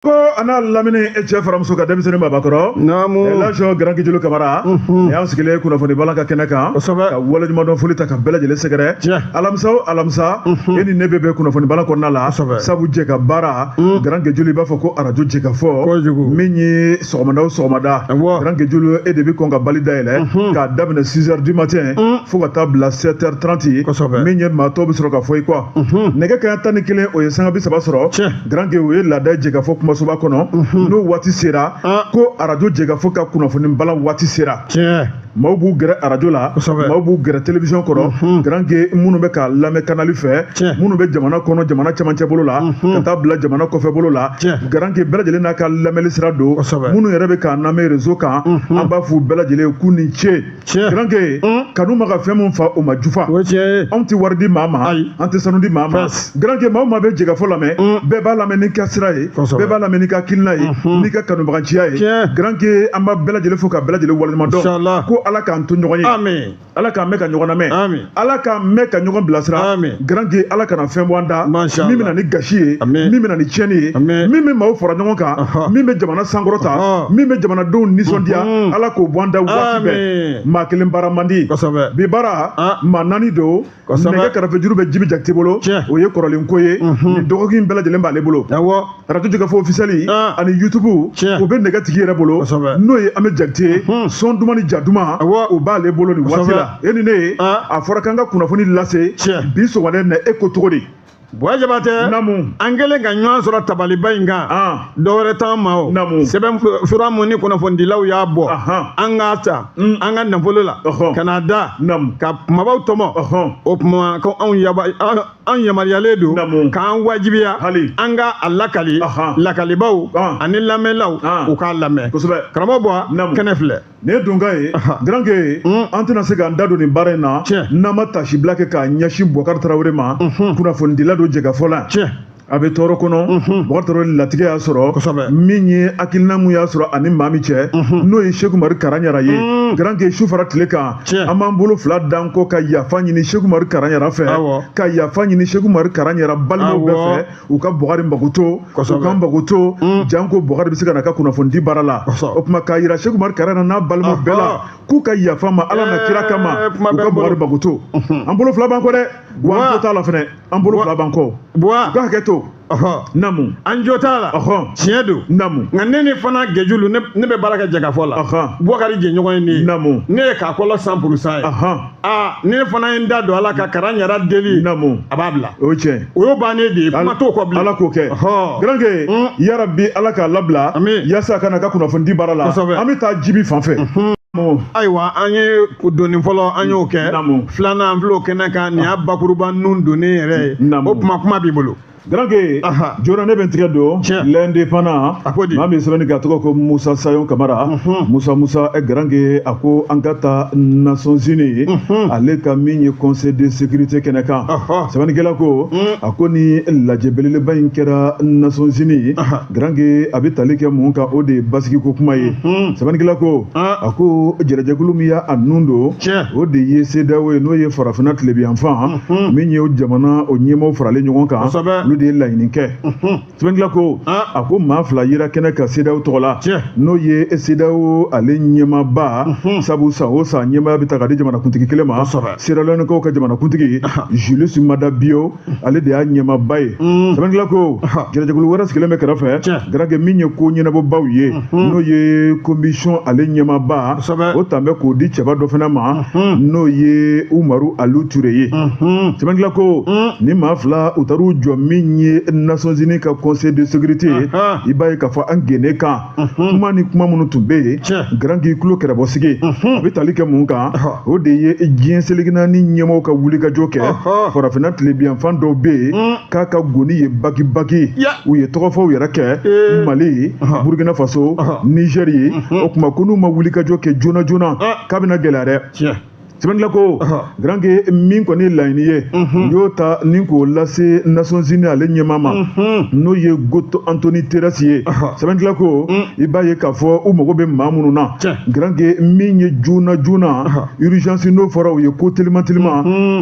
ko ana lamini e cɛ faramuso ka denmisɛnnin babakɔrɔ Elhadji Garangi Jalo Kamara y'an sigilen kunnafoni balan ka kɛnɛ kan ka waleɲumandɔn foli ta ka bɛɛ lajɛlen sɛgɛrɛ alamisa o alamisa e ni ne bɛ bɛn kunnafoni balan kɔnɔna la sabu jɛ ka baara Garangi Jalo i b'a fɔ ko arajo jɛ ka fɔ min ye sɔgɔmada o sɔgɔmada Garangi Jalo e de bɛ kɔn ka bali dayɛlɛ k'a daminɛ 6h du matin fo ka taa bila 7h30 min ye maa tɔw bɛ sɔrɔ ka fɔ i kɔ nɛgɛ kanɲɛ 11 o ye sanga 30 sɔrɔ Garangi o ye laada jɛ ka fɔ kumasoba kɔnɔ n'o waati sera ko arajo jɛ ka fɔ ka kunnafoni balan waati sera maaw b'u gɛrɛ arajo la maaw b'u gɛrɛ télévision kɔrɔ Garangi minnu bɛ k'a lamɛn kanali fɛ minnu bɛ jamana kɔnɔ jamana cɛmancɛ bolo la ka taa bila jamana kɔfɛ bolo la Garangi bɛɛ lajɛlen n'a ka lamɛnli sira don minnu yɛrɛ bɛ k'a lamɛn réseau kan an b'a fɔ bɛɛ lajɛlen k'u ni ce Garangi kanu ma ka fɛn min fa o ma jufa anw tɛ wari di maa ma an tɛ sanu di maa ma Garangi maa o maa bɛ jɛ ka fɔ lamɛn bɛɛ b'a lamɛn n'i ka sira ye bɛɛ b'a lamɛn n'i ka hakilina ye n'i ka kanubaganciya ye Garangi an b'a bɛɛ lajɛlen fo ka bɛɛ lajɛlen waleɲuman dɔn ko Ala k'an to ɲɔgɔn ye Ala k'an mɛn ka ɲɔgɔn lamɛn Ala k'an mɛn ka ɲɔgɔn bilasira Garangi Ala kana fɛn bɔ an da min bɛna ni gasi ye min bɛna ni tiɲɛni ye min bɛ maaw fara ɲɔgɔn kan min bɛ jamana sankɔrɔta min bɛ jamanadenw nisɔndiya Ala k'o bɔ an da waati bɛɛ maa kelen baara man di bi baara maa 4 don nɛgɛ kɛrɛfɛ juru bɛ Jibi Jakite bolo o ye kɔrɔlen ko ye nin dɔgɔkin bɛɛ lajɛlen b'ale bolo arajo jɛ ka fɔ officiel ani YouTube o bɛ nɛgɛ tigi yɛrɛ bolo n'o ye Ami Jakite sɔn duman ni ja duman o b'ale bolo nin waati la e ni ne ye a fɔra k'an ka kunnafoni lase bi sɔgɔmada in na e ko cogo di Boya Jabatɛ an kɛlen ka ɲɔgɔn sɔrɔ tabaliba in kan dɔwɛrɛ t'an ma o sɛbɛn fura mun ni kunnafonidilaw y'a bɔ an k'a ta an ka nafolo la ka n'a da ka kumabaw tɔmɔ o tuma ko anw yamaruyalen don k'an wajibiya an ka a lakali lakalibaw ani lamɛnlaw u k'a lamɛn karamɔgɔ bɔ kɛnɛ filɛ nin ye donkan ye Garangi an tɛna se k'an da don nin baara in na n'an ma tasibila kɛ k'a ɲɛsin Bukari Tarawele ma kunnafonidila don jɛgafɔ la a bɛ tɔɔrɔ kɔnɔ Bukari Tarawele latigɛ y'a sɔrɔ min ye hakilina mun y'a sɔrɔ ani maa min cɛ n'o ye Seku Umaru Karaniara ye Garangi su fara tile kan an b'an bolo fila dan kɔ ka yafa ɲini Seku Umaru Karaniara fɛ ka yafa ɲini Seku Umaru Karaniara balimaw bɛɛ fɛ u ka Bukari mago to u ka mago to janko Bukari bɛ se ka na ka kunnafonidi baara la o tuma k'a yira Seku Umaru Karaniara n'a balimaw bɛɛ la k'u ka yafa ma Ala na kira kama u ka Bukari mago to an bolo fila b'an kɔ dɛ wa an jo t'a la fɛnɛ an bolo fila b'an kɔ u ka hakɛ to namu an jo t'a la tiɲɛ don namu nka ne ni fana Gɛjulu ne bɛ baara kɛ jɛgafɔ la Bukari jɛɲɔgɔn ye namu ne ye k'a kɔlɔ 100% ye ne fana ye n da don Ala ka Karaniara deli namu a b'a bila o ye tiɲɛ o y'o bannen de ye kuma t'o kɔ bilen Ala k'o kɛ Garangi yarabi Ala k'a labila yaasa a kana ka kunnafonidi baara la an bɛ taa Jibi fan fɛ ayiwa an ye doni fɔlɔ an y'o kɛ filanan an fil'o kɛnɛ kan nin y'a bakuruba nun donnen yɛrɛ ye o kuma b'i bolo Garangi jona ne bɛ n tigɛ don l'indépendant maa min sɛbɛnni kɛ a tɔgɔ ko Musa Sayon Kamara Musa Garangi a ko an ka taa Nations Unies ale ka min ye Conseil de sécurité kɛnɛ kan sɛbɛnnikɛla ko a ko ni lajɛ belebeleba in kɛra Nations Unies Garangi a bɛ tali kɛ mun kan o de ye basigi ko kuma ye sɛbɛnnikɛla ko a ko jɛrɛjɛkulu min y'a nun don o de ye CEDEAO ye n'o ye farafinna tilebiyanfan min ye jamana o ɲɛmaaw faralen ɲɔgɔn kan de ye laɲini kɛ sɛbɛnnikɛla ko a ko maa fila yera kɛnɛ ka CEDEAO tɔgɔ la n'o ye CEDEAO ale ɲɛmaaba sabu san o san ɲɛmaaya bɛ ta ka di jamanakuntigi kelen ma Sierra Leonekaw ka jamanakuntigi Julius Maada Bio ale de y'a ɲɛmaaba ye sɛbɛnnikɛla ko jɛrɛjɛkulu wɛrɛ sigilen bɛ kɛrɛfɛ Garangi min ye ko ɲɛnabɔbaw ye n'o ye commission ale ɲɛmaaba o tan bɛ k'o di cɛba dɔ fana ma n'o ye Umaru Alu Ture ye sɛbɛnnikɛla ko ni maa fila u taar'u jɔ min ye Nations Unies ka Conseil de sécurité i b'a ye k'a fɔ an genne kan kuma ni kuma minnu tun bɛ yen Garangi tulo kɛrɛbɔsigi a bɛ tali kɛ mun kan o de ye diɲɛ seleke naani ɲɛmaaw ka wulikajɔ kɛ farafinna tilebiyanfan dɔw bɛ yen k'a ka goni ye baki u ye tɔgɔfɔw yɛrɛ kɛ Mali Burkina Faso Niger ye o tuma ko n'u ma wulikajɔ kɛ joona k'a bɛna gɛlɛya dɛ sɛbɛnni ko grand que min kɔni laɲini ye y'o ta ni k'o lase Nations Unies ale ɲɛmaa ma n'o ye Goto Anthony Teresi ye sɛbɛnni ko i b'a ye k'a fɔ u mago bɛ maa minnu na grand que min ye joona urgence n'o fɔra u ye ko telima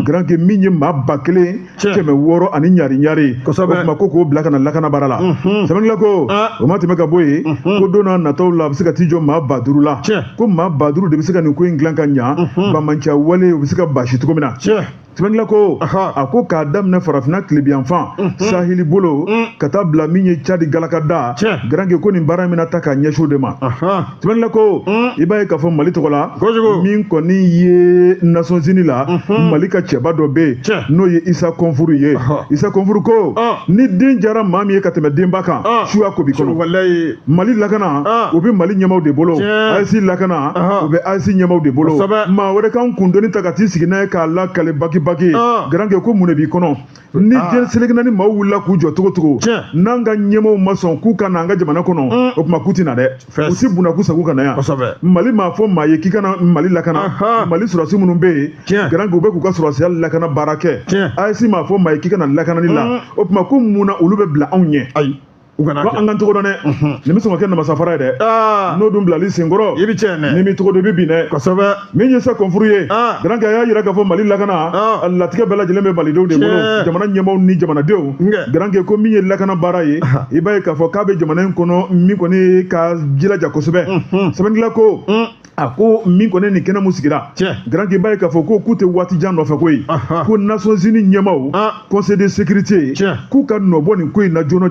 grand que min ye maa 1600 ani ɲari o tuma ko k'o bila ka na lakana baara la sɛbɛnni ko o ma tɛmɛ ka bɔ yen ko don n'a nataw la a bɛ se ka t'i jɔ maa 5000 la ko maa 5000 de bɛ se ka nin ko in dilan ka ɲa bamanca wale u bɛ se ka basi cogo min na sɛbɛnni ko a ko k'a daminɛ farafinna tilebiyanfan saheli bolo ka taa bila min ye Cadi galakada grand que ko nin baara min na ta k'a ɲɛsin o de ma sɛbɛnni ko i b'a ye k'a fɔ Mali tɔgɔ la min kɔni ye Nations Unies la Mali ka cɛba dɔ bɛ yen n'o ye Isa Konfuru ye Isa Konfuru ko ni den jara maa min ye ka tɛmɛ denba kan suya ko b'i kɔnɔ Mali lakana o bɛ Mali ɲɛmaaw de bolo AES lakana o bɛ AES ɲɛmaaw de bolo maa wɛrɛ kan kundoni ta ka t'i sigi n'a ye k'a lakale baki grand que ko mun de b'i kɔnɔ ni diɲɛ selekina ni maaw wulila k'u jɔ cogo n'an ka ɲɛmaaw ma sɔn k'u ka na an ka jamana kɔnɔ o tuma k'u tɛ na dɛ u si bunna k'u sago ka na yan Mali m'a fɔ maa ye k'i kana Mali lakana Mali sɔrɔdasi minnu bɛ yen grand que u bɛ k'u ka sɔrɔdasiya lakana baara kɛ AES m'a fɔ maa ye k'i kana lakanani la o tuma ko mun na olu bɛ bila anw ɲɛ ko an kan tɔgɔ dɔn dɛ nin bɛ sɔn ka kɛ namasafara ye dɛ n'o dun bilali senkɔrɔ i bɛ tiɲɛ dɛ ni min tɔgɔ dɔ i bɛ bin dɛ kosɛbɛ min ye Isa Konfuru ye grand que a y'a jira k'a fɔ Mali lakana a latigɛ bɛɛ lajɛlen bɛ Malidenw de bolo jamana ɲɛmaaw ni jamanadenw grand que ko min ye lakana baara ye i b'a ye k'a fɔ k'a bɛ jamana in kɔnɔ min kɔni ka jilaja kosɛbɛ sɛbɛnni ko a ko min kɔni nin kɛnɛ mun sigira grand que i b'a ye k'a fɔ ko k'u tɛ waati jan nɔfɛ koyi ko Nations Unies ɲɛmaaw Conseil de sécurité k'u ka nɔbɔ nin ko in na joona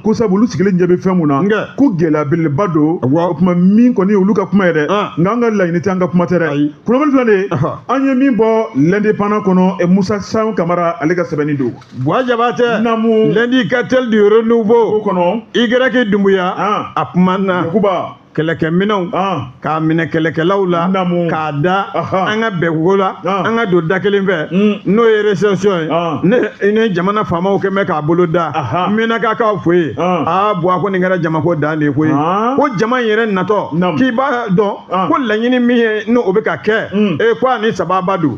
ko sabu olu sigilen ɲɛ bɛ fɛn mun na ko gɛlɛya belebeleba don o tuma min kɔni olu ka kuma ye dɛ nka an ka laɲini tɛ an ka kuma tɛ dɛ kunnafoni filɛ nin ye an ye min bɔ l'indépendant kɔnɔ Musa Sayo Kamara ale ka sɛbɛnni don Buwa Jabate namu l'indicateur du renouveau kɔnɔ Y Dumbuya a kuma na Yakuba kɛlɛkɛminɛw k'a minɛ kɛlɛkɛlaw la k'a da an ka bɛnko la an ka don da kelen fɛ n'o ye récession ye ne jamana faamaw kɛn bɛ k'a bolo da n mɛna k'a kaw fo ye Buwa ko nin kɛra jamako dan de ye koyi ko jama in yɛrɛ natɔ k'i b'a dɔn ko laɲini min ye n'o bɛ ka kɛ ko a ni sababa don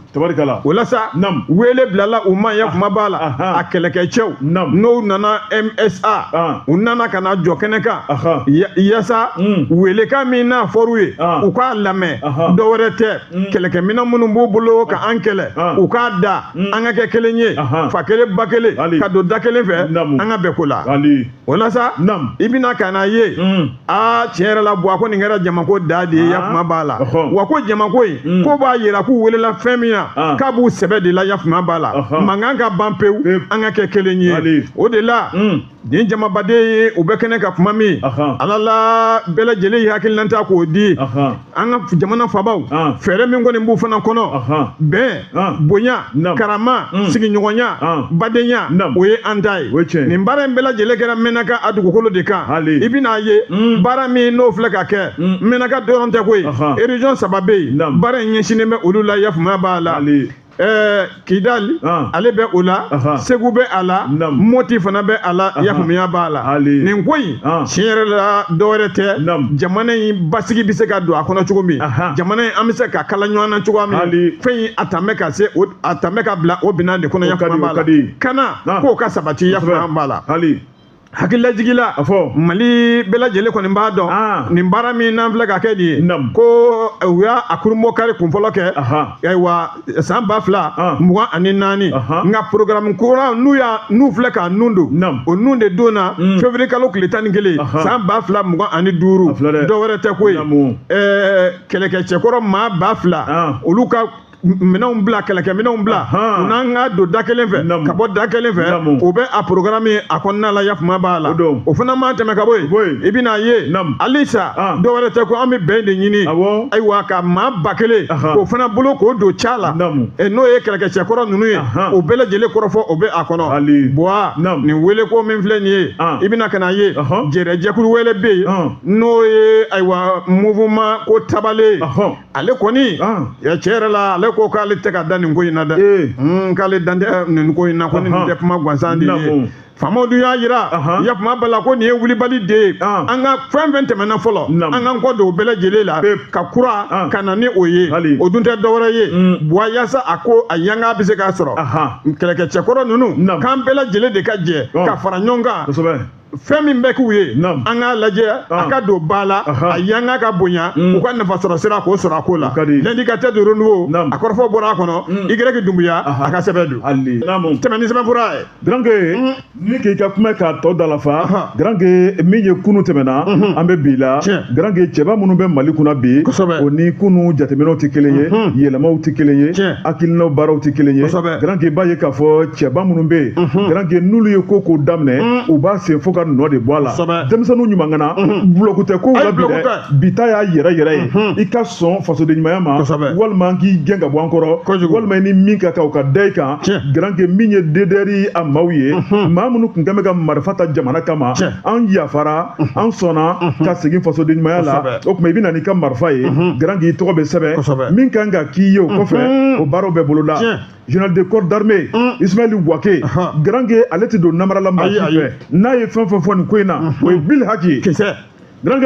o la sa wele bilala u ma ya kuma b'a la a kɛlɛkɛcɛw n'o nana MSA u nana ka na jɔ kɛnɛ kan yaasa welekan min n'a fɔr'u ye u k'a lamɛn dɔwɛrɛ tɛ kɛlɛkɛminɛn minnu b'u bolo ka an kɛlɛ u k'a da an ka kɛ kelen ye fa kelen ba kelen ka don da kelen fɛ an ka bɛn ko la o la sa i bɛna ka na ye tiɲɛ yɛrɛ la Buwa ko nin kɛra jamako da de ye ya kuma b'a la wa ko jamako in ko b'a yira k'u welela fɛn min na k'a b'u sɛbɛ de la ya kuma b'a la mankan ka ban pewu an ka kɛ kelen ye o de la nin jamabaden ye u bɛ kɛnɛ ka kuma min ala la bɛɛ lajɛlen y'i hakilinata k'o di an ka jamana fabaw fɛɛrɛ min kɔni b'u fana kɔnɔ bɛn bonya karama sigiɲɔgɔnya badenya o ye an ta ye nin baara in bɛɛ lajɛlen kɛra Mɛnaka a dugukolo de kan i bɛn'a ye baara min n'o filɛ ka kɛ Mɛnaka dɔrɔn tɛ koyi région 3 bɛ yen baara in ɲɛsinnen bɛ olu la yafumaya b'a la Kidali ale bɛ o la Segu bɛ a la Moti fana bɛ a la yakumiya b'a la nin ko in tiɲɛ yɛrɛ la dɔwɛrɛ tɛ jamana in basigi bɛ se ka don a kɔnɔ cogo min jamana in an bɛ se ka kala ɲɔgɔn na cogo min fɛn in a tɛmɛ ka bila o binan de kɔnɔ yakuma b'a la kana k'o ka sabati yakuma b'a la hakililajigila Mali bɛɛ lajɛlen kɔni b'a dɔn nin baara min n'an filɛ ka kɛ nin ye ko u y'a kurumɔ kari kunfɔlɔ kɛ ayiwa san 2024 nka programme kura n'u filɛ k'a nun don o nun de don na février kalo tile 11 san 2025 dɔwɛrɛ tɛ ko ye kɛlɛkɛcɛkɔrɔ maa 2000 olu ka minɛnw bila kɛlɛkɛminɛnw bila u n'an ka don da kelen fɛ ka bɔ da kelen fɛ o bɛ a programme a kɔnɔna la yakuma b'a la o fana ma tɛmɛ ka bɔ yen i bɛn'a ye halisa dɔwɛrɛ tɛ ko an bɛ bɛn de ɲini ayiwa ka maa 1000 k'o fana bolo k'o don ca la n'o ye kɛlɛkɛcɛkɔrɔ ninnu ye o bɛɛ lajɛlen kɔrɔfɔ o bɛ a kɔnɔ Buwa nin wele ko min filɛ nin ye i bɛna ka na ye jɛrɛjɛkulu wele bɛ yen n'o ye ayiwa mouvement ko tabale ale kɔni tiɲɛ yɛrɛ la ale ale ko k'ale tɛ ka da nin ko in na dɛ k'ale dan tɛ nin ko in na ko nin tɛ kuma gansan de ye faamaw dun y'a yira yakuma bɛɛ la ko nin ye wulibali de ye an ka fɛn fɛn tɛmɛna fɔlɔ an k'an kɔ don o bɛɛ lajɛlen la ka kura ka na ni o ye o dun tɛ dɔwɛrɛ ye wa yaasa a ko a yanga bɛ se k'a sɔrɔ kɛlɛkɛcɛkɔrɔ ninnu k'an bɛɛ lajɛlen de ka jɛ ka fara ɲɔgɔn kan fɛn min bɛ k'u ye an k'a lajɛ a ka don ba la a yanga ka bonya u ka nafa sɔrɔ sira k'o sɔrɔ a ko la l'indicateur de renouveau a kɔrɔfɔ bɔra a kɔnɔ Y Dunbuya a ka sɛbɛn don tɛmɛ ni sɛbɛnfura ye Grand ni k'i ka kuma k'a tɔ dalafa Grand min ye kunu tɛmɛna an bɛ bi la Grand cɛba minnu bɛ Mali kunna bi o ni kunu jateminɛw tɛ kelen ye yɛlɛmaw tɛ kelen ye hakilinaw baaraw tɛ kelen ye Grand b'a ye k'a fɔ cɛba minnu bɛ yen Grand n'olu ye ko daminɛ u b'a sen fo ka nɔ de bɔ a la denmisɛnninw ɲumangana bloku tɛ ko la bi ta y'a yɛrɛ ye i ka sɔn fasoden ɲumanya ma walima k'i gɛn ka bɔ an kɔrɔ walima ni min ka kan o ka da i kan Grand min ye DDR a maaw ye maa minnu tun kɛn bɛ ka marifa ta jamana kama an yafara an sɔnna ka segin fasoden ɲumanya la o tuma i bɛ na n'i ka marifa ye Grand i tɔgɔ bɛ sɛbɛn min kan ka k'i ye o kɔfɛ o baaraw bɛ boloda général de corps d'armée Ismaël Ouaké Grand ale tɛ don namarala maa si fɛ n'a ye fɛn fɛn fɔ nin ko in na o ye Bill Haki Grand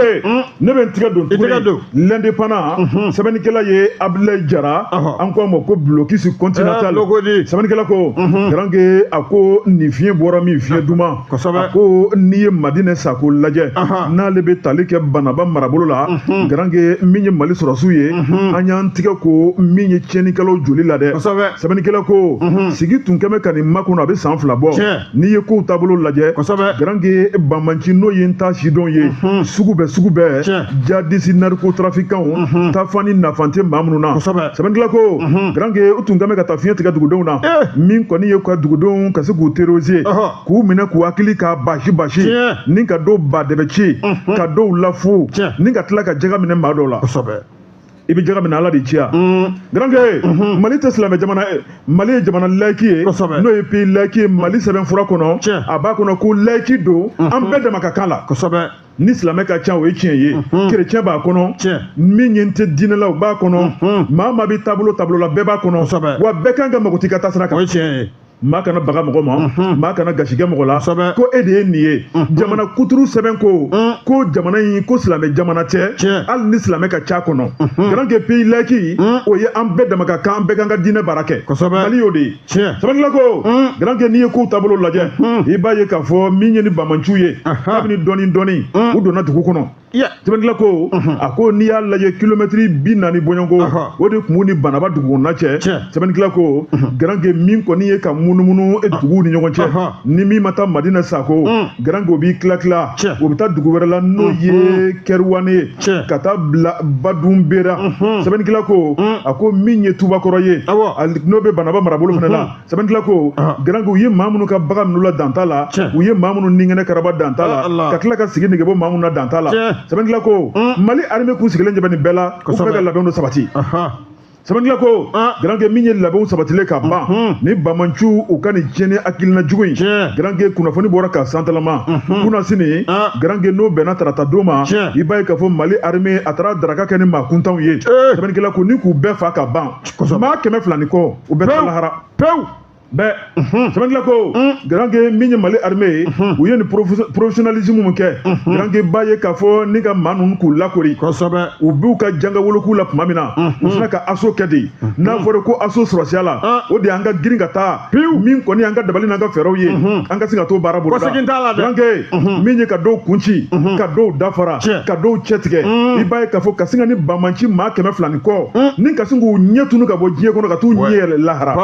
ne bɛ n tigɛ don tuguni l'indépendant sɛbɛnnikɛla ye Abdoulaye Jara an ko a ma ko blocus continental sɛbɛnnikɛla ko Grand a ko nin fiɲɛ bɔra min fiɲɛ duman a ko n'i ye Madinɛ Sako lajɛ n'ale bɛ tali kɛ Banaba marabolo la Grand min ye Mali sɔrɔsiw ye an y'an tigɛ ko min ye tiɲɛnikɛlaw joli la dɛ sɛbɛnnikɛla ko sigi tun kɛn bɛ ka nin makɔnɔ a bɛ san 2 bɔ n'i ye kow taabolo lajɛ Grand Banmanci n'o ye n ta sidɔn ye sugu bɛɛ jadisi narcotrafiquants tafani nafante maa minnu na sɛbɛnnikɛla ko Grand u tun kɛn bɛ ka taa fiɲɛ tigɛ dugudenw na min kɔni ye ka dugudenw ka se k'u terroriser k'u minɛ k'u hakili ka basi ni ka dɔw ba dɛbɛ ci ka dɔw lafu ni ka tila ka jɛgɛ minɛ maa dɔw la i bɛ jɛgɛ minɛ Ala de ci ya Grand Mali tɛ silamɛ jamana ye Mali ye jamana laïque ye n'o ye pays laïque ye Mali sɛbɛnfura kɔnɔ a b'a kɔnɔ ko laïque don an bɛɛ dama ka kan la ni silamɛ ka ca o ye tiɲɛ ye chrétien b'a kɔnɔ min ye n tɛ diinɛ la o b'a kɔnɔ maa maa bɛ taabolo la bɛɛ b'a kɔnɔ wa bɛɛ kan ka mago t'i ka taasira kan maa kana baga mɔgɔ ma maa kana gasigɛ mɔgɔ la ko e de ye nin ye jamana kuturu sɛbɛn ko jamana in ko silamɛ jamana tɛ hali ni silamɛ ka ca kɔnɔ Grand pays laïque o ye an bɛɛ dama ka kan an bɛɛ kan ka diinɛ baara kɛ Mali y'o de ye sɛbɛnnikɛla ko Grand n'i ye kow taabolo lajɛ i b'a ye k'a fɔ min ye ni Banmanciw ye kabini dɔɔni u donna dugu kɔnɔ sɛbɛnnikɛla ko a ko n'i y'a lajɛ kilomɛtiri 40 bɔɲɔgɔnko o de tun b'u ni Banaba dugukɔnɔna cɛ sɛbɛnnikɛla ko Grand min kɔni ye ka munumunu duguw ni ɲɔgɔn cɛ ni min ma taa Madinɛ Sako Grand o b'i tila o bɛ taa dugu wɛrɛ la n'o ye Kɛruwane ka taa bila Badunbera sɛbɛnnikɛla ko a ko min ye Tubakɔrɔ ye n'o bɛ Banaba marabolo fana la sɛbɛnnikɛla ko Grand u ye maa minnu ka bagan minnu la dan t'a la u ye maa minnu ninkɛnɛ karaba dan t'a la ka tila ka sigi nɛgɛbɔ maa minnu na dan t'a la sɛbɛnnikɛla ko Mali armée k'u sigilen ɲɛ bɛ nin bɛɛ la u bɛɛ ka labɛnw sabati sɛbɛnnikɛla ko Grand min ye labɛnw sabatilen ka ban ni Banmanciw u ka nin tiɲɛni hakilina jugu in Grand kunnafoni bɔra ka santalama kunna sini Grand n'o bɛnna tarata don ma i b'a ye k'a fɔ Mali armée a taara daraka kɛ ni maa kuntanw ye sɛbɛnnikɛla ko ni k'u bɛɛ fa ka ban maa 200 ni kɔ u bɛɛ taa lahara pewu bɛɛ sɛbɛnnikɛla ko Grand min ye Mali armée u ye ni professionnalisme mun kɛ Grand b'a ye k'a fɔ ni ka maa ninnu k'u lakori u b'u ka janga woloku la tuma min na u sina ka asso kɛ de n'a fɔra ko asso sɔrɔsiya la o de y'an ka girin ka taa min kɔni y'an ka dabali n'an ka fɛɛrɛw ye an ka se ka t'o baara boloda Grand min ye ka dɔw kunci ka dɔw dafara ka dɔw cɛtigɛ i b'a ye k'a fɔ ka sin ka ni Banmanci maa 200 ni kɔ ni ka sin k'u ɲɛ tunu ka bɔ diɲɛ kɔnɔ ka t'u ɲɛ yɛlɛ lahara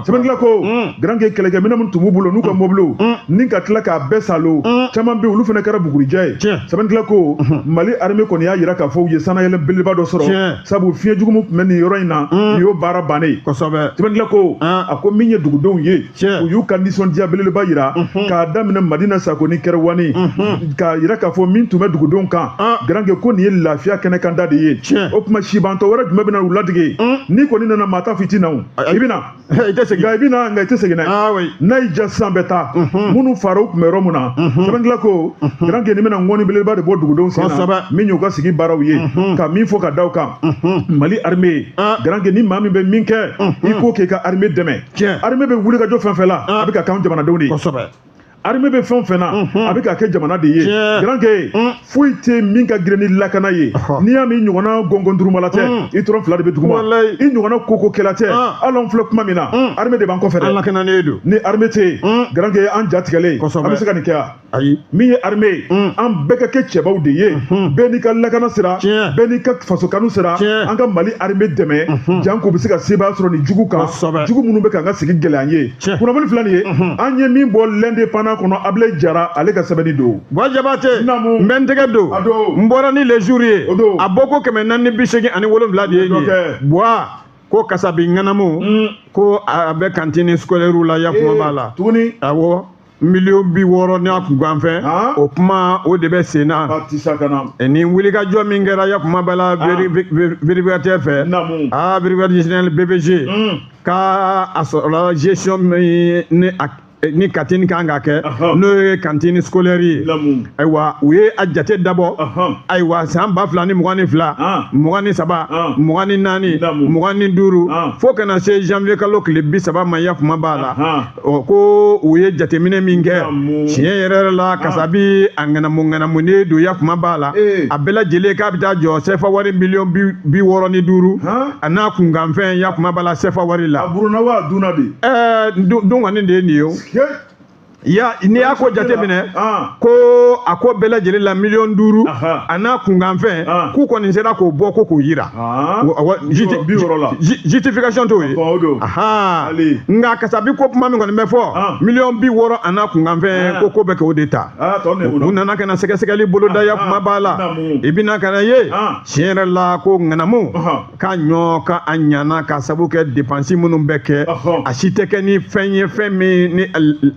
sɛbɛnnikɛla ko Grand kɛlɛkɛminɛ minnu tun b'u bolo n'u ka mobiliw ni ka tila k'a bɛɛ salo caman bɛ olu fana kɛra bugurijɛ ye sɛbɛnnikɛla ko Mali armée kɔni y'a jira k'a fɔ u ye sanayɛlɛ belebeleba dɔ sɔrɔ sabu fiɲɛ jugu min tun bɛ nin yɔrɔ in na nin y'o baara bannen sɛbɛnnikɛla ko a ko min ye dugudenw ye u y'u ka nisɔndiya belebeleba jira k'a daminɛ Madinɛ Sako ni Kɛrɛwani k'a jira k'a fɔ min tun bɛ dugudenw kan Grand ko nin ye lafiya kɛnɛ kan da de ye o tuma sibantɔ wɛrɛ jumɛn bɛ na u ladege ni kɔni nana maa ta fiti na i bɛ na i bɛ na tɛ segin dɛ n'a y'i ja sisan bɛ taa minnu fara u tun bɛ yɔrɔ min na sɛbɛnkila ko grand kɛ ni bɛna ŋɔni belebeleba de bɔ dugudenw sen na min y'u ka sigi baaraw ye ka min fɔ ka da u kan Mali armée grand kɛ ni maa min bɛ min kɛ i ko k'i ka armée dɛmɛ armée bɛ wuli ka jɔ fɛn fɛn la a bɛ ka k'anw jamanadenw de ye armée bɛ fɛn o fɛn na a bɛ ka kɛ jamana de ye grand kɛ foyi tɛ min ka girin ni lakana ye n'i y'a min ɲɔgɔnna gɔngɔn durumala tɛ i dɔrɔn fila de bɛ duguma i ɲɔgɔnna kokokɛla tɛ hali anw filɛ kuma min na armée de b'an kɔfɛ dɛ ni armée tɛ yen grand kɛ an ja tigɛlen an bɛ se ka nin kɛ yan min ye armée an bɛɛ ka kɛ cɛbaw de ye bɛɛ n'i ka lakana sira bɛɛ n'i ka faso kanu sira an ka Mali armée dɛmɛ jan ko bɛ se ka sebaaya sɔrɔ nin jugu kan jugu minnu bɛ k'an ka sigi gɛlɛya an ye kunnafoni fila nin ye an ye min bɔ l'indépendant kɔnɔ Ablaye Jara ale ka sɛbɛnni don Boy Jabate n bɛ n tɛgɛ don n bɔra ni les jours ye a bɔ ko 487 de ye Boy ko kasabi ŋanamu ko a bɛ cantine scolaire la yakuma b'a la tuguni awɔ million 60 n'a kun ganfɛ o kuma o de bɛ sen na ni wulikajɔ min kɛra yakuma b'a la vérificateur fɛ vérificateur général BBG ka a sɔrɔla gestion ni cantine kan ka kɛ n'o ye cantine scolaire ye ayiwa u ye a jate dabɔ ayiwa san 2022 23 24 25 fo kana se janvier kalo tile 30 ma yakuma b'a la ko u ye jateminɛ min kɛ tiɲɛ yɛrɛ la kasabi a ŋanamunen don yakuma b'a la a bɛɛ lajɛlen k'a bɛ taa jɔ CFA wari million 65 a n'a kunkanfɛn yakuma b'a la CFA wari la a buruna wa a dunna de don kɔni de ye nin ye n'i y'a ko jate minɛ ko a ko bɛɛ lajɛlen la million 5 a n'a kunkanfɛn k'u kɔni sera k'o bɔ ko k'o yira justification t'o ye nka kasabi ko kuma min kɔni bɛ fɔ million 60 a n'a kunkanfɛn ko bɛ k'o de ta u nana ka na sɛgɛsɛgɛli boloda yakuma b'a la i bɛna ka na ye tiɲɛ yɛrɛ la ko ŋanamu ka ɲɔ ka a ɲana ka sabu kɛ dépense minnu bɛ kɛ a si tɛ kɛ ni fɛn ye fɛn min ni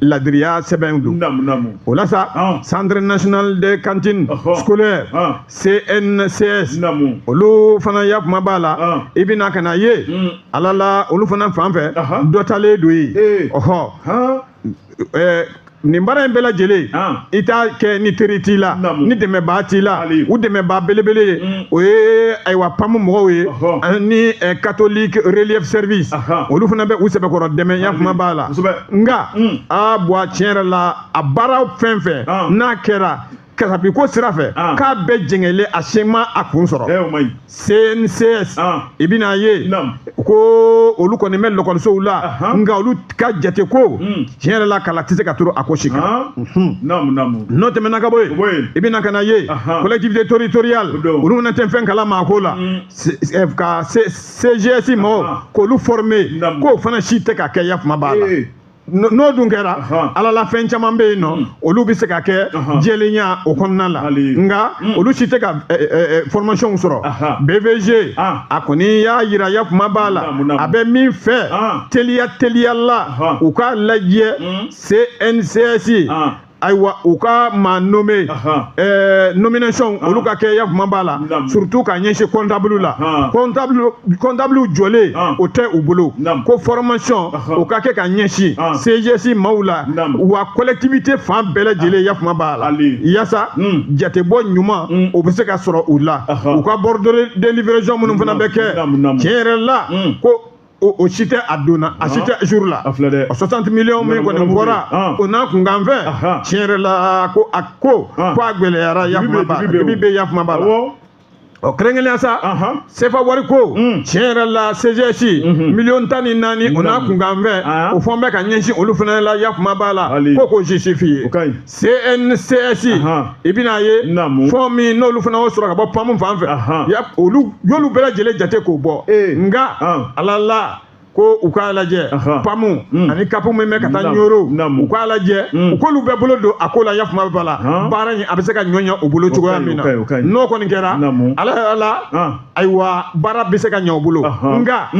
ladiriya sɛbɛn don o la sa Centre national de cantine scolaire CNCS olu fana yakuma b'a la i bɛna ka na ye ala la olu fana fan fɛ dɔ talen don ye nin baara in bɛɛ lajɛlen i t'a kɛ ni teri t'i la ni dɛmɛbaa t'i la u dɛmɛbaa belebele ye o ye ayiwa PAM mɔgɔw ye ni catholique relief service olu fana bɛ u sɛbɛkɔrɔ dɛmɛ yakuma b'a la nka buwa tiɲɛ yɛrɛ la a baara fɛn fɛn n'a kɛra kasabi ko sira fɛ k'a bɛɛ jɛngɛlen a si ma a kun sɔrɔ CNCS i bɛna ye ko olu kɔni bɛ lɔkɔlisow la nka olu ka jate ko tiɲɛ yɛrɛ la kala tɛ se ka turu a ko si kan n'o tɛmɛna ka bɔ yen i bɛna ka na ye collectivité territoriale olu fana tɛ fɛn kala maa ko la ka CGS mɔgɔw k'olu former k'o fana si tɛ ka kɛ yakuma b'a la n'o dun kɛra ala la fɛn caman bɛ yen nɔ olu bɛ se ka kɛ jɛlenya o kɔnɔna la nka olu si tɛ ka formation sɔrɔ BVG a kɔni y'a yira yakuma b'a la a bɛ min fɛ teliya la u k'a lajɛ CNCS ayiwa u ka maa nommé nomination olu ka kɛ yakuma b'a la surtout ka ɲɛsin comptable la comptable jɔlen o tɛ u bolo ko formation o ka kɛ ka ɲɛsin CGS maaw la wa collectivité fan bɛɛ lajɛlen yakuma b'a la yaasa jatebɔ ɲuman o bɛ se ka sɔrɔ u la u ka bordre de livraison minnu fana bɛ kɛ tiɲɛ yɛrɛ la ko o si tɛ a donna a si tɛ jour la 60 millions min kɔni bɔra o n'a kunkanfɛn tiɲɛ yɛrɛ la ko a gɛlɛyara yakuma b'a la debi bɛ yakuma b'a la ɔ kɛrɛnkɛrɛnnenya sa CFA wari ko tiɲɛ yɛrɛ la CGS million 14 o n'a kunkanfɛn o fɛn bɛ ka ɲɛsin olu fana la yakuma b'a la ko justifie CNCS i bɛna ye fɛn min n'olu fana y'o sɔrɔ ka bɔ PAM fan fɛ olu y'olu bɛɛ lajɛlen jate k'o bɔ nka ala la ko u k'a lajɛ PAM ani CAP min bɛ ka taa ɲoro u k'a lajɛ u k'olu bɛɛ bolo don a ko la yakuma b'a la baara in a bɛ se ka ɲɔɲɛ u bolo cogoya min na n'o kɔni kɛra ala ayiwa baara bɛ se ka ɲɛ u bolo nka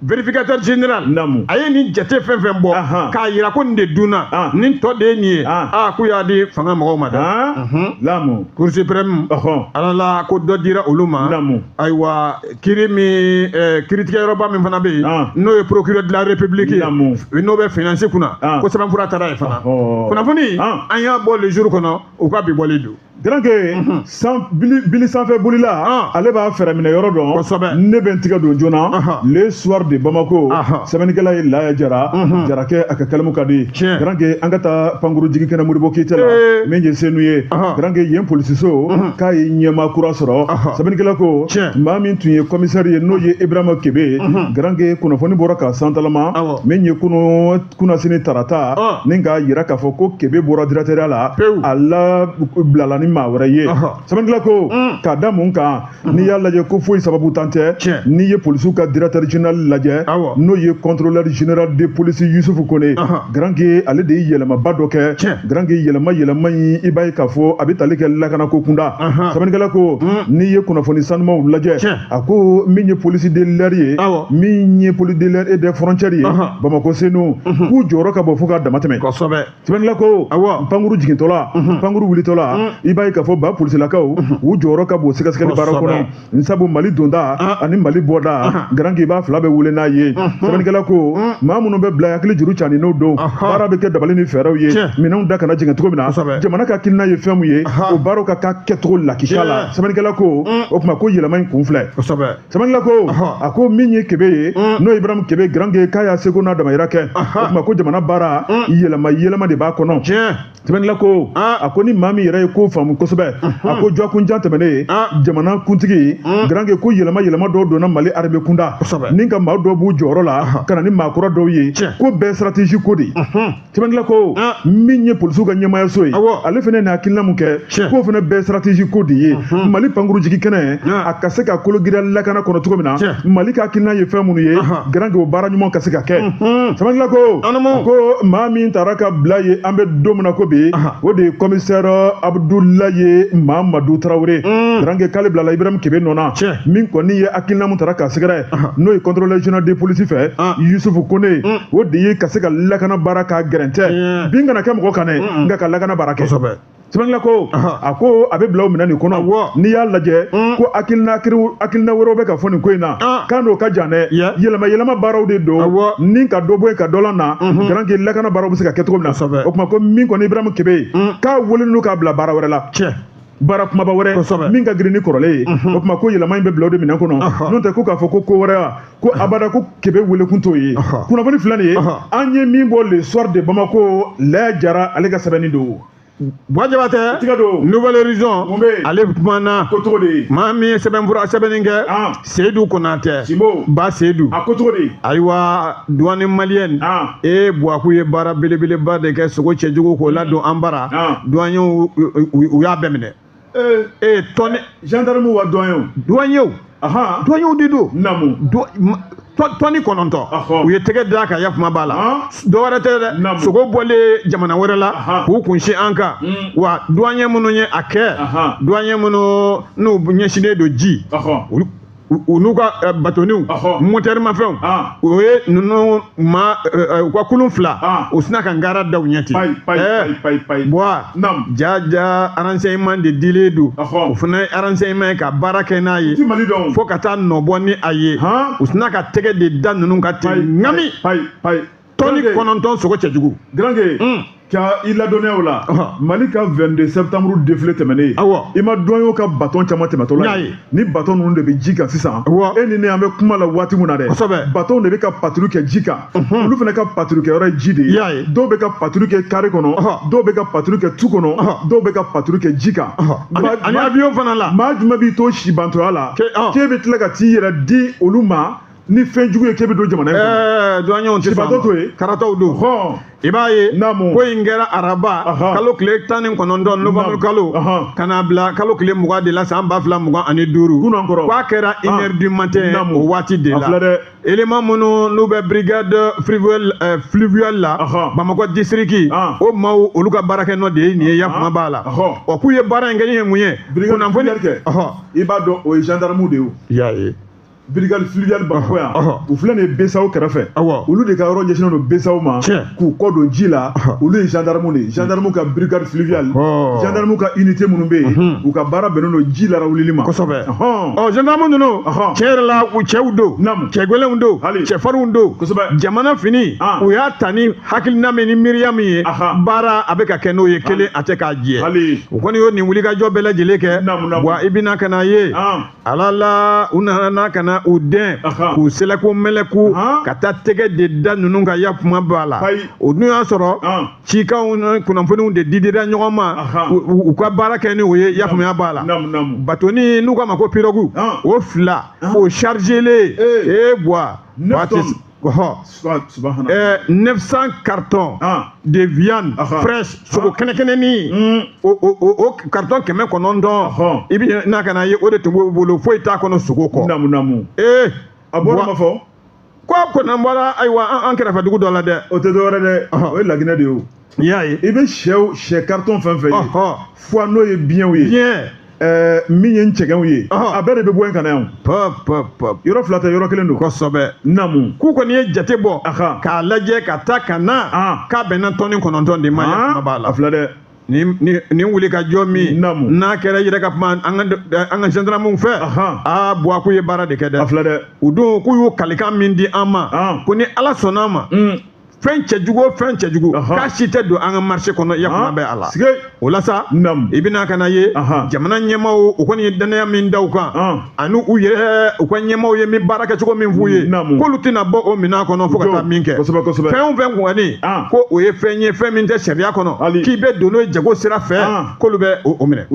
vérificateur général a ye nin jate fɛn fɛn bɔ k'a yira ko nin de dunna nin tɔ de ye nin ye k'u y'a di fanga mɔgɔw ma dɛ cour suprême ala la ko dɔ dira olu ma ayiwa kiiri min kiiritigɛyɔrɔba min fana bɛ yen n'o ye procureur de la république ye n'o bɛ finance kunna ko sɛbɛnfura taara yen fana kunnafoni an y'a bɔ le jour kɔnɔ u ka bi bɔli don Granke bili sanfɛ bolila ale b'a fɛrɛ minɛ yɔrɔ dɔn ne bɛ n tigɛ don joona le soir de Bamako sɛbɛnnikɛla ye Laya Jara Jarakɛ a ka kalimu ka di Granke an ka taa pankuru jigi kɛnɛ Modibo Keyita la min ye senu ye Granke yen polisiso k'a ye ɲɛmaa kura sɔrɔ sɛbɛnnikɛla ko maa min tun ye commissaire ye n'o ye Ibrahima Kebe Granke kunnafoni bɔra ka santalama min ye kunasini tarata ni k'a yira k'a fɔ ko Kebe bɔra directeur la a la bilala ni maa wɛrɛ ye sɛbɛnnikɛla ko k'a da mun kan n'i y'a lajɛ ko foyi sababu tan tɛ n'i ye polisiw ka directeur général lajɛ n'o ye contrôleur général de police Yusufu Kone Granke ale de ye yɛlɛmaba dɔ kɛ Granke yɛlɛma in i b'a ye k'a fɔ a bɛ tali kɛ lakana ko kunda sɛbɛnnikɛla ko n'i ye kunnafoni sanumaw lajɛ a ko min ye police de l'air ye min ye police de l'air et des frontières ye Bamako senu k'u jɔyɔrɔ ka bɔ fo k'a dama tɛmɛ sɛbɛnnikɛla ko pankuru jigintɔla pankuru wulitɔla i b'a ye k'a fɔ ba polisilakaw u jɔyɔrɔ ka bon sɛgɛsɛgɛli baara kɔnɔ sabu Mali donda ani Mali bɔda Granke i b'a fila bɛ wele n'a ye sɛbɛnnikɛla ko maa minnu bɛ bila hakili juru cani n'o don baara bɛ kɛ dabali ni fɛɛrɛw ye minɛnw da kana jigin cogo min na jamana ka hakilina ye fɛn min ye o baaraw ka k'a kɛcogo lakisiya la sɛbɛnnikɛla ko o tuma ko yɛlɛma in kun filɛ sɛbɛnnikɛla ko a ko min ye Kebe ye n'o Ibrahima Kebe Granke k'a y'a seko n'a damayira kɛ o tuma ko jamana baara yɛlɛma de b'a kɔnɔ sɛbɛnnikɛla ko a ko ni maa min yɛrɛ ye ko faamu kosɛbɛ a ko jɔkunjan tɛmɛnen jamana kuntigi Granke ko yɛlɛma dɔw donna Mali armée kunda ni ka maa dɔw b'u jɔyɔrɔ la ka na ni maakɔrɔ dɔw ye ko bɛɛ stratégie ko de sɛbɛnnikɛla ko min ye polisiw ka ɲɛmaayaso ye ale fana n'a hakilina mun kɛ k'o fana bɛɛ stratégie ko de ye Mali pankuru jigi kɛnɛ a ka se ka kologiriya lakana kɔnɔ cogo min na Mali ka hakilina ye fɛn minnu ye Granke o baara ɲuman ka se ka kɛ sɛbɛnnikɛla ko maa min taara ka bila ye an bɛ don min na ko bi o de ye commissaire Abdoulaye Mamadou Traoré Granke k'ale bilala Ibrahima Kebe nɔ na min kɔni ye hakilina mun tara k'a sɛgɛrɛ n'o ye contrôleur général de police fɛ Yusufu Kone o de ye ka se ka lakana baara k'a gɛrɛntɛ bin kana kɛ mɔgɔ kan dɛ nka ka lakana baara kɛ sɛbɛnnikɛla ko a ko a bɛ bila o minɛn nin kɔnɔ n'i y'a lajɛ ko hakilina wɛrɛw bɛ ka fɔ nin ko in na kan n'o ka jan dɛ yɛlɛma baaraw de don ni ka dɔ bɔ yen ka dɔ la na Granke lakana baaraw bɛ se ka kɛ cogo min na o tuma ko min kɔni Ibrahima Kebe k'a welelen don k'a bila baara wɛrɛ la baara kumaba wɛrɛ min ka girin ni kɔrɔlen ye o tuma ko yɛlɛma in bɛ bila o de minɛn kɔnɔ n'o tɛ ko k'a fɔ ko wɛrɛ ko abada ko Kebe wele kun t'o ye kunnafoni fila nin ye an ye min bɔ le soir de Bamako Laya Jara ale ka sɛbɛnni don Boajabatɛ Nouvelle Horizon ale kumana ko cogo de maa min ye sɛbɛnni kɛ Seydou Konatɛ ba Seydou a ko cogo de ayiwa douane malienne Buaku ye baara belebeleba de kɛ sogo cɛjugu k'o ladon an bara douaniers u y'a bɛɛ minɛ tɔni gendarme wa douaniers de don tɔni 9 u ye tɛgɛ da kan yakuma b'a la dɔwɛrɛ tɛ dɛ sogo bɔlen jamana wɛrɛ la k'u kunsi an kan wa douanier minnu ye a kɛ douanier minnu n'u ɲɛsinnen don ji u n'u ka batoniw moteur mafɛnw o ye ninnu u ka kulun fila u sina ka ngara da u ɲɛ ten jaja renseignement de dilen don o fana ye renseignement ye ka baara kɛ n'a ye fo ka taa nɔbɔ ni a ye u sina ka tɛgɛ de da ninnu ka ten ŋami tɔni 9 sogo cɛjugu ka i ladɔnniya o la Mali ka 22 septembre défilé tɛmɛnen i ma douaniers ka baton caman tɛmɛtɔ la ni baton ninnu de bɛ ji kan sisan e ni ne an bɛ kuma la waati min na dɛ baton de bɛ ka patrouille kɛ ji kan olu fana ka patrouille kɛ yɔrɔ ye ji de ye dɔw bɛ ka patrouille kɛ carré kɔnɔ dɔw bɛ ka patrouille kɛ tu kɔnɔ dɔw bɛ ka patrouille kɛ ji kan ani avion fana la maa jumɛn b'i to sibantɔya la k'e bɛ tila ka t'i yɛrɛ di olu ma ni fɛn jugu ye k'e bɛ don jamana in kɔnɔ douaniers tɛ faama karataw don i b'a ye ko in kɛra araba kalo tile 19 novembre kalo ka na bila kalo tile 20 de la san 2025 k'a kɛra 1h du matin o waati de la élément minnu n'u bɛ brigade fluviale la Bamako district o maaw olu ka baarakɛ nɔ de ye nin ye yakuma b'a la k'u ye baara in kɛ ni ye mun ye kunnafoni i b'a dɔn o ye gendarme de ye o. brigade fluviale Bamakɔ yan u filɛ nin ye Besawo kɛrɛfɛ olu de ka yɔrɔ ɲɛsinnen don Besawo ma k'u kɔ don ji la olu ye gendarme de ye gendarme ka brigade fluviale gendarme ka unité minnu bɛ yen u ka baara bɛnnen don ji larawulili ma kosɛbɛ gendarme ninnu tiɲɛ yɛrɛ la u cɛw don cɛ gɛlɛnw don cɛfarinw don jamana fini u y'a ta ni hakilina min ni miiriya min ye baara a bɛ ka kɛ n'o ye kelen a tɛ k'a jɛ u kɔni y'o nin wulikajɔ bɛɛ lajɛlen kɛ wa i bɛna ka na ye ala la u nana ka na u den k'u sɛlɛko mɛlɛku ka taa tɛgɛ de da ninnu ka yakuma b'a la o dun y'a sɔrɔ cikanw ni kunnafoniw de didira ɲɔgɔn ma u ka baara kɛ ni o ye yakumuya b'a la batoni n'u k'a ma ko pirogue o fila o chargelen bois 900 cartons de viande fraîche sogo kɛnɛkɛnɛni o carton 900 i bɛ n'a kana ye o de tun b'o bolo foyi t'a kɔnɔ sogo kɔ a bɔra ma fɔ ko n'an bɔra ayiwa an kɛrɛfɛ dugu dɔ la dɛ o tɛ dɔwɛrɛ dɛ o ye Laginɛ de ye o i y'a ye i bɛ sɛ carton fɛn fɛn ye fɔ n'o ye biyɛnw ye min ye cɛgɛnw ye a bɛɛ de bɛ bɔ yen ka na yan yɔrɔ fila tɛ yɔrɔ kelen don kosɛbɛ namu k'u kɔni ye jate bɔ k'a lajɛ ka taa ka na k'a bɛnna tɔni 9 de ma yakuma b'a la a filɛ dɛ ni wuli ka jɔ min n'a kɛra yɛrɛ ka kuma an ka gendarmew fɛ Buwaku ye baara de kɛ dɛ a filɛ dɛ u don k'u y'o kalikan min di an ma ko ni Ala sɔnna ma fɛn cɛjugu k'a si tɛ don an ka marché kɔnɔ yakuma bɛ a la o la sa i bɛna ka na ye jamana ɲɛmaaw u kɔni ye danaya min da u kan ani u yɛrɛ u ka ɲɛmaaw ye min baara kɛ cogo min f'u ye k'olu tɛna bɔ o minɛn kɔnɔ fo ka taa min kɛ fɛn o fɛn kɔni ko o ye fɛn ye fɛn min tɛ sariya kɔnɔ k'i bɛ don n'o ye jago sira fɛ k'olu bɛ o minɛ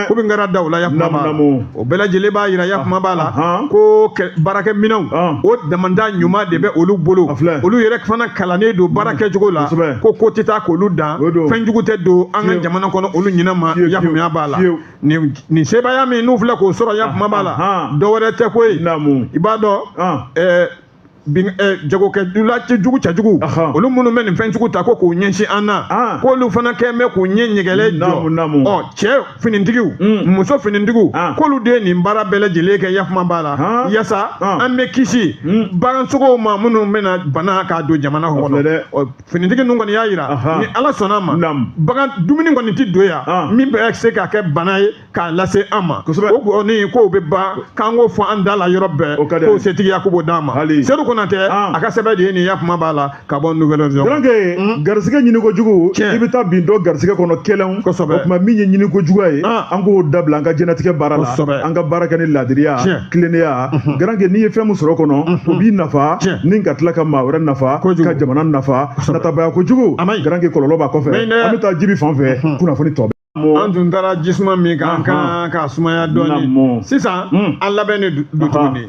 ko min kɛra da o la yakuma b'a la o bɛɛ lajɛlen b'a jira yakuma b'a la ko baarakɛminɛnw o damanda ɲuman de bɛ olu bolo olu yɛrɛ fana kalannen don baara kɛcogo la ko tɛ taa k'olu dan fɛn jugu tɛ don an ka jamana kɔnɔ olu ɲinɛ ma yakumuya b'a la nin sebaya min n'u filɛ k'o sɔrɔ yakuma b'a la dɔwɛrɛ tɛ koyi i b'a dɔn jagokɛdula cɛjugu olu minnu bɛ nin fɛn jugu ta ko k'u ɲɛsin an na k'olu fana kɛn bɛ k'u ɲɛ ɲɛgɛlɛ jɔ cɛ finitigiw muso finitigiw k'olu de ye nin baara bɛɛ lajɛlen kɛ yakuma b'a la yaasa an bɛ kisi bagansogow ma minnu bɛna bana k'a don jamana kɔnɔ finitigi ninnu kɔni y'a jira ni Ala sɔnna ma bagan dumuni kɔni tɛ don yan min bɛ se ka kɛ bana ye k'a lase an ma o kɔni k'o bɛ ban k'an k'o fɔ an da la yɔrɔ bɛɛ k'o setigiya ko b'o d'an ma Konatɛ a ka sɛbɛn de ye nin yakuma b'a la ka bɔ nouvelle horizon garisɛgɛ ɲini kojugu i bɛ taa bin dɔ garisɛgɛ kɔnɔ kɛlɛnw o tuma min ye ɲini kojugu ye an k'o dabila an ka jɛnatigɛ baara la an ka baara kɛ ni laadiriya tilennenya garanke n'i ye fɛn min sɔrɔ kɔnɔ o b'i nafa ni ka tila ka maa wɛrɛ nafa ka jamana nafa natabaya kojugu garanke kɔlɔlɔ b'a kɔfɛ an bɛ taa jibi fan fɛ kunnafoni tɔ an tun taara jisuma min kan ka sumaya dɔɔni sisan an labɛn de don tuguni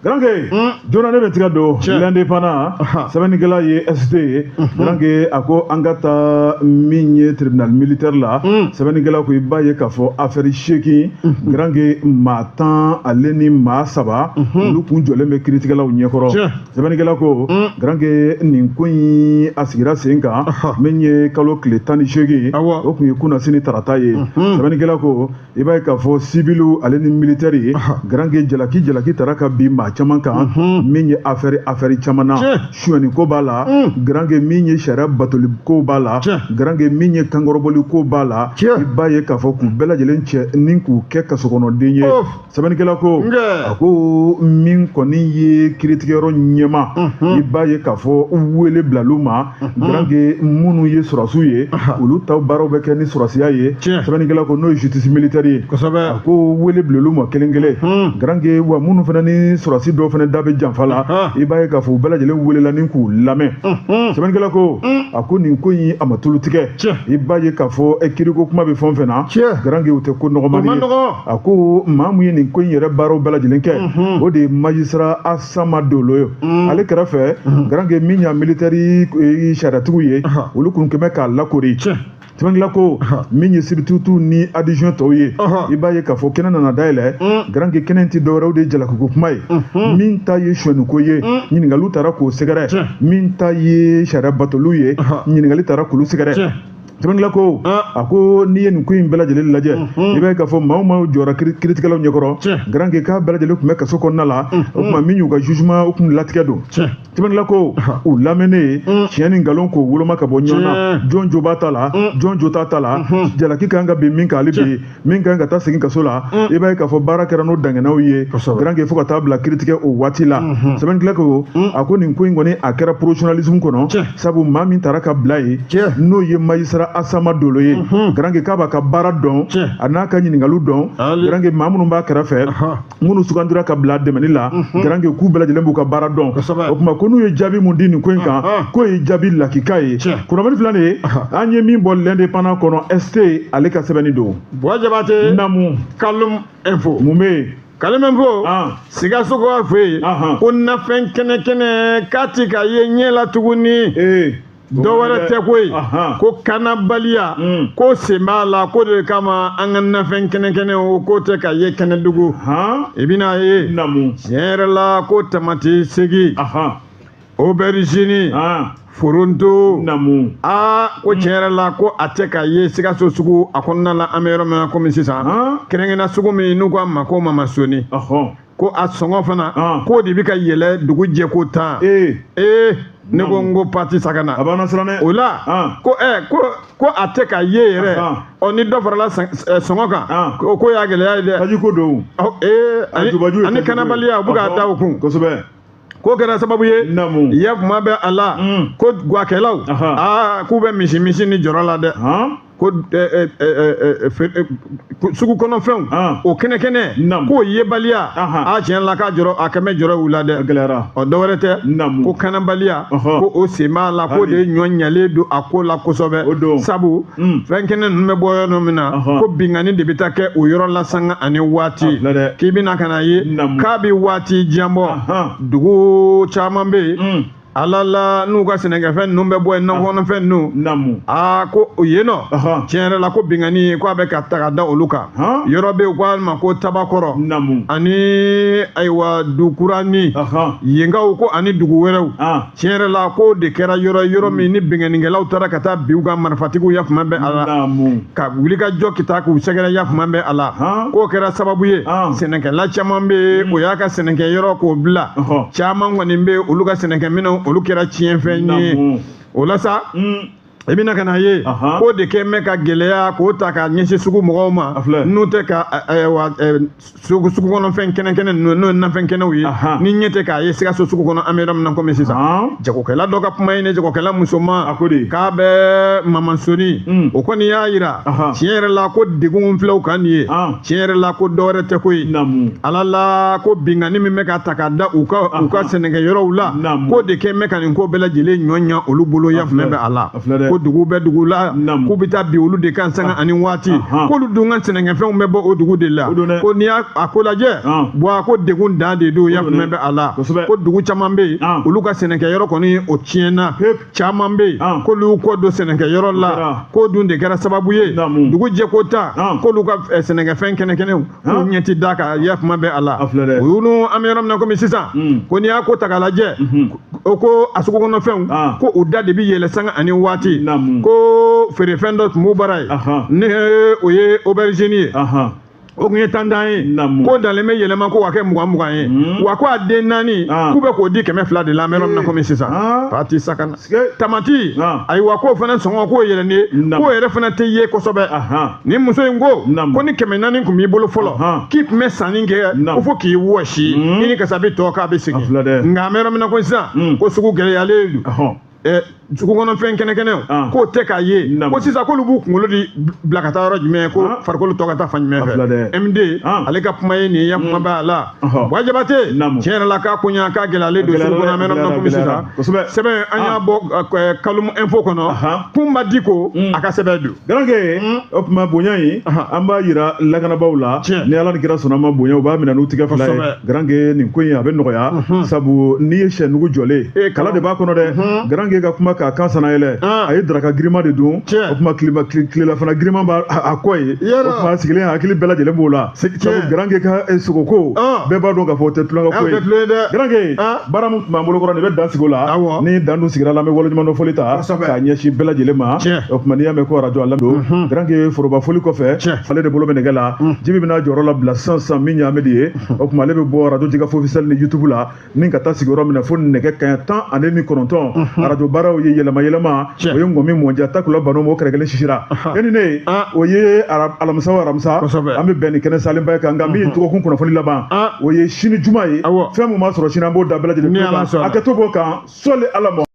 Garanke jona ne bɛ tigɛ don l'indépendant sɛbɛnnikɛla ye ST ye garanke a ko an ka taa min ye tribunal militaire la sɛbɛnnikɛla ko i b'a ye k'a fɔ affaire 8 garanke maa 10 ale ni maa 7 olu kun jɔlen bɛ kiiritigɛlaw ɲɛkɔrɔ sɛbɛnnikɛla ko garanke nin ko in a sigira sen kan min ye kalo tile 18 o kun ye kunna sini tarata ye sɛbɛnnikɛla ko i b'a ye k'a fɔ civil ale ni militaire ye garanke jalaki taara ka bin maa caman kan min ye affaire caman na suyani ko b'a la garanke min ye sariya batoli ko b'a la garanke min ye kankɔrɔbɔli ko b'a la i b'a ye k'a fɔ k'u bɛɛ lajɛlen cɛ ni k'u kɛ kasokɔnɔden ye sɛbɛnnikɛla ko a ko min kɔni ye kiiritigɛyɔrɔ ɲɛma i b'a ye k'a fɔ wele bilal'u ma garanke minnu ye sɔrɔsiw ye olu ta baaraw bɛ kɛ ni sɔrɔsiya ye sɛbɛnnikɛla ko n'o ye justice militaire ye a ko wele bilal'u ma kelen kelen garanke wa minnu fana ni sɔrɔsi dɔw fana da bɛ janfa la i b'a ye k'a fɔ u bɛɛ lajɛlen welela ni k'u lamɛn sɛbɛnnikɛla ko a ko nin ko in a ma tulu tigɛ i b'a ye k'a fɔ kiiriko kuma bɛ fɛn o fɛn na garanke o tɛ ko nɔgɔmani ye a ko maa mun ye nin ko in yɛrɛ baaraw bɛɛ lajɛlen kɛ o de ye magistrat Asama Dolo ye ale kɛrɛfɛ garanke min y'a militaire sariyatigiw ye olu kun kɛmɛ k'a lakori sɛbɛnnikɛla ko min ye substitut ni adjoint tɔw ye i b'a ye k'a fɔ kɛnɛ nana dayɛlɛ garanke kɛnɛ in tɛ dɔwɛrɛ o de ye jalakiko kuma ye min ta ye sonyɛniko ye ɲininkaliw taara k'o sɛgɛrɛ min ta ye sariya batoliw ye ɲininkali taara k'olu sɛgɛrɛ sɛbɛnnikɛla ko a ko n'i ye nin ko in bɛɛ lajɛlen lajɛ i b'a ye k'a fɔ maa o maa jɔra kiiritigɛlaw ɲɛkɔrɔ grand que k'a bɛɛ lajɛlen tun bɛ kaso kɔnɔna la o tuma min y'u ka jugement o tun latigɛ don sɛbɛnnikɛla ko u lamɛnnen tiɲɛ ni nkalon k'o woloma ka bɔ ɲɔgɔn na jɔn jo b'a ta la jɔn jo t'a ta la jalaki kan ka bin min kan ale bi min kan ka taa segin kaso la i b'a ye k'a fɔ baara kɛra n'o danganaw ye grand que fo ka taa bila kiiritigɛ o waati la sɛbɛnnikɛla ko a ko nin ko in kɔni a kɛra professionnalisme kɔnɔ sabu maa min taara ka bila ye n'o ye magistrat Asama Dolo ye grand que k'a b'a ka baara dɔn a n'a ka ɲininkaliw dɔn grand que maa minnu b'a kɛrɛfɛ minnu sugandira ka bila dɛmɛni la grand que k'u bɛɛ lajɛlen b'u ka baara dɔn o tuma ko n'u ye jaabi mun di nin ko in kan k'o ye jaabi lakika ye kunnafoni filanan ye an ye min bɔ l'indépendant kɔnɔ ST ale ka sɛbɛnni don Buwa Jabate namu Kalum Info mun bɛ yen Kalem Info Sikaso ko fɛ yen ko nafɛn kɛnɛ k'a ti ka ye ɲɛ la tuguni dɔ wɛrɛ tɛ koyi ko kannabaliya ko sen b'a la ko de kama an ka nafɛn kɛnɛ o k'o tɛ ka ye kɛnɛdugu i bɛna ye tiɲɛ yɛrɛ la ko tamati segi aubergine foronto ko tiɲɛ yɛrɛ la ko a tɛ ka ye Sikaso sugu a kɔnɔna la an bɛ yɔrɔ min na komi sisan kɛrɛnkɛrɛnna sugu min n'u ko a ma ko Mamasoni ko a sɔngɔ fana k'o de bɛ ka yɛlɛ dugu jɛko 10 ne ko n ko parti sagana a b'an siran dɛ o la ko a tɛ ka ye yɛrɛ ni dɔ farala sɔngɔ kan ko y'a gɛlɛya ye dɛ taji ko don ani kannabaliya u bɛ k'a da o kun kosɛbɛ ko kɛra sababu ye ya kuma bɛ a la ko guwakɛlaw k'u bɛ misi ni jɔrɔ la dɛ ko sugu kɔnɔfɛnw o kɛnɛ k'o yebaliya tiɲɛ la k'a jɔrɔ a kɛmɛ jɔrɔ u la dɛ dɔ wɛrɛ tɛ ko kannabaliya ko o sen b'a la k'o de ɲɔ ɲalen don a ko la kosɛbɛ sabu fɛn kɛnɛ ninnu bɛ bɔ yɔrɔ min na ko binkani de bɛ taa kɛ o yɔrɔ la sanga ani waati k'i bɛna ka na ye k'a bɛ waati jan bɔ dugu caman bɛ yen ala la n'u ka sɛnɛkɛfɛn ninnu bɛ bɔ yen nakɔkɔnɔfɛn ninnu ko o yen nɔ tiɲɛ yɛrɛ la ko binkani ko a bɛ ka ta ka da olu kan yɔrɔ bɛ yen ko walima ko tabakɔrɔ ani ayiwa dukurani yenkaw ko ani dugu wɛrɛw tiɲɛ yɛrɛ la ko de kɛra yɔrɔ min ni binkanikɛlaw taara ka taa bin u ka marifatigiw ya kuma bɛ a la ka wuli ka jɔ ki taa k'u sɛgɛrɛ ya kuma bɛ a la k'o kɛra sababu ye sɛnɛkɛla caman bɛ o y'a ka sɛnɛkɛyɔrɔ k'o bila caman kɔni bɛ olu ka sɛnɛkɛminɛnw olu kɛra tiɲɛfɛn ye o la sa i bɛna ka na ye k'o de kɛ mɛ ka gɛlɛya k'o ta ka ɲɛsin sugu mɔgɔw ma n'u tɛ ka sugu kɔnɔfɛn kɛnɛ ninnu n'o ye nafɛn kɛnɛw ye ni ɲɛ tɛ k'a ye Sikaso sugu kɔnɔ an bɛ yɔrɔ min na komi sisan jagokɛla dɔ ka kuma ye ne jagokɛla musoman k'a bɛ Mamasoni o kɔni y'a jira tiɲɛ yɛrɛ la ko degun filaw kan nin ye tiɲɛ yɛrɛ la ko dɔ wɛrɛ tɛ koyi ala la ko binkani min bɛ ka ta ka da u ka sɛnɛkɛyɔrɔw la k'o de kɛ mɛ ka nin ko bɛɛ lajɛlen ɲɔ ɲa olu bolo yafumɛ bɛ a la dugu bɛ dugu la k'u bɛ taa bi olu de kan sanga ani waati k'olu dun ka sɛnɛkɛfɛnw bɛ bɔ o dugu de la ko n'i y'a ko lajɛ ko degun dan de don yafumɛ bɛ a la ko dugu caman bɛ yen olu ka sɛnɛkɛyɔrɔ kɔni o tiɲɛna caman bɛ yen k'olu kɔ don sɛnɛkɛyɔrɔ la k'o dun de kɛra sababu ye dugu jɛko ta k'olu ka sɛnɛkɛfɛn kɛnɛkɛnɛw k'u ɲɛ ti da ka yafumɛ bɛ a la o y'olu an bɛ yɔrɔ min na komi sisan ko n'i y'a ko ta k'a lajɛ ko a sugu kɔnɔfɛnw ko o da de bɛ yɛlɛ sanga ani waati ko feerefɛn dɔ tun b'u bara ye ne o ye aubergine ye o tun ye tantan ye ko dalen bɛ yɛlɛma ko ka kɛ 20-20 ye wa ko a den 4 k'u bɛ k'o di 200 de la an bɛ yɔrɔ min na komi sisan parti sakana tamati ayiwa k'o fana sɔngɔ k'o yɛlɛnnen k'o yɛrɛ fana tɛ ye kosɛbɛ ni muso in ko ni 400 tun b'i bolo fɔlɔ k'i tun bɛ sanni kɛ ko fo k'i wɔsi i ni kasabi tɔ k'a bɛ segin nka an bɛ yɔrɔ min na ko sisan ko sugu gɛlɛyalen don sugu kɔnɔfɛn kɛnɛkɛnɛw k'o tɛ k'a ye ko sisan k'olu b'u kunkolo di bila ka taa yɔrɔ jumɛn ko farikolo tɔ ka taa fan jumɛn fɛ MD ale ka kuma ye nin ye ya kuma b'a la Buwa Jabate tiɲɛ yɛrɛ la k'a koɲa k'a gɛlɛyalen don sugu kɔnɔ an bɛ yɔrɔ min na komi sisan sɛbɛn an y'a bɔ Kalum Info kɔnɔ kun ma di ko a ka sɛbɛn don garanke o tuma bonya in an b'a jira lakanabaaw la ni Ala ni kira sɔnna ma bonya u b'a minɛ n'u tigɛ fila ye garanke nin ko in a bɛ nɔgɔya sabu n'i ye sɛnugu jɔlen kala de b'a kɔnɔ dɛ garanke ka kuma k'a kan sana yɛlɛ a ye daraka giriman de dun o tuma tilelafana giriman b'a kɔ ye o tuma sigilen hakili bɛɛ lajɛlen b'o la sabu Garange ka sogoko bɛɛ b'a dɔn k'a fɔ o tɛ tulonkɛ ko ye Garange baara min tun b'an bolo kɔrɔ nin bɛ dan sigi o la ni dan dun sigira la an bɛ waleɲumandɔn foli ta k'a ɲɛsin bɛɛ lajɛlen ma o tuma n'i y'a mɛn ko radio a lamɛn Garange foroba foli kɔfɛ ale de bolo bɛ nɛgɛ la Jibi bɛna jɔyɔrɔ la bila sisan min ɲaamɛ de ye o tuma ale bɛ bɔ radio Jigafo officiel ni YouTube la ni ka taa sigiyɔrɔ min na fo nɛgɛ kaɲɛ 19 radio baaraw ye yɛlɛma o ye Ngɔmi Mɔnja Takula Bano o kɛrɛkɛlen sisira yani ne o ye alamisa an bɛ bɛn ni kɛnɛ salenba ye kan nka min ye tɔgɔkun kunnafoni laban o ye sini juma ye fɛn min b'a sɔrɔ sini an b'o da bɛɛ lajɛlen a kɛ to b'o kan sɔli Ala ma